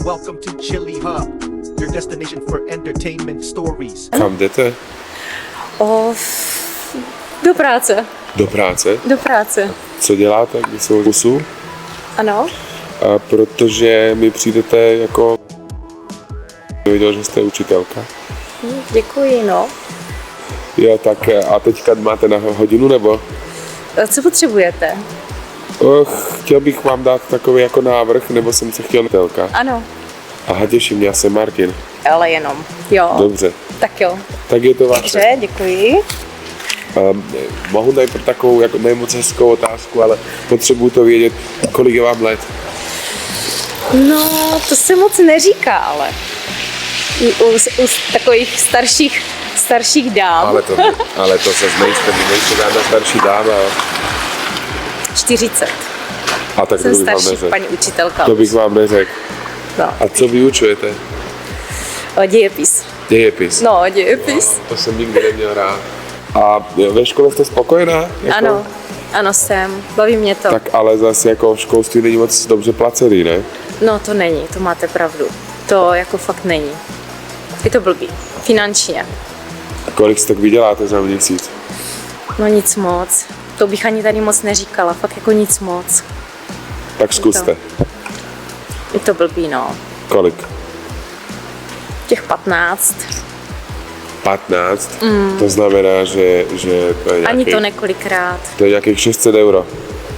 Welcome to Chili Hub, your destination for entertainment stories. Kam jdete? Do práce. Do práce? Do práce. Co děláte, když jsou kusu? Ano. A protože mi přijdete jako... Věděl, že jste učitelka. Děkuji, no. Jo, tak a teďka máte na hodinu, nebo? Co potřebujete? Chtěl bych vám dát takový jako návrh, nebo jsem se chtěl učitelka. Ano. Aha, těším, já jsem Martin. Ale jenom. Jo. Dobře. Tak jo. Tak je to vaše. Dobře, děkuji. Mohu najprv takovou jako nemoc hezkou otázku, ale potřebuju to vědět, kolik je vám let. No, to se moc neříká, ale. U takových starších dám. Ale to se nejste žádná starší dáma. 40. A tak Jsem to bych vám starší neřekl. paní učitelka. To bych vám neřekl. No. A co vyučujete? Dějepis. Dějepis. No, dějepis. To jsem nikdy neměl rád. A ve škole jste spokojená? Jako? Ano. Ano, jsem. Baví mě to. Tak ale zase jako školství není moc dobře placený, ne? No, to není, to máte pravdu. To jako fakt není. Je to blbý. Finančně. Kolik si tak vyděláte za měsíc? No nic moc. To bych ani tady moc neříkala. Fakt jako nic moc. Tak zkuste. Je to blbý, no. Kolik? Těch 15. 15? To znamená, že to je nějaký, Ani to nekolikrát. to je nějakých 600 euro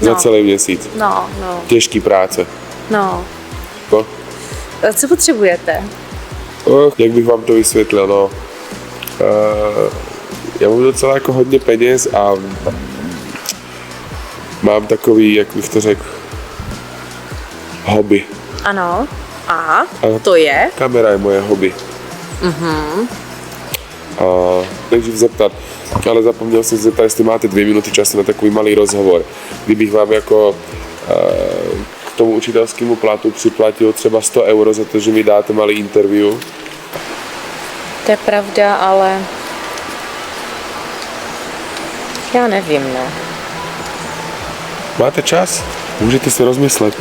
za No. celý měsíc. No. Těžký práce. No. No. Co potřebujete? Jak bych vám to vysvětlil, no. Já mám docela jako hodně peněz a mám takový, jak bych to řekl, hobby. Ano. A Ano. to je? Kamera je moje hobby. A nejdřív zeptat, ale zapomněl jsem se zeptat, jestli máte 2 minuty času na takový malý rozhovor. Kdybych vám jako k tomu učitelskému platu připlatil třeba 100 euro za to, že mi dáte malý interview. To je pravda, ale já nevím, no. Máte čas? Můžete si rozmyslet.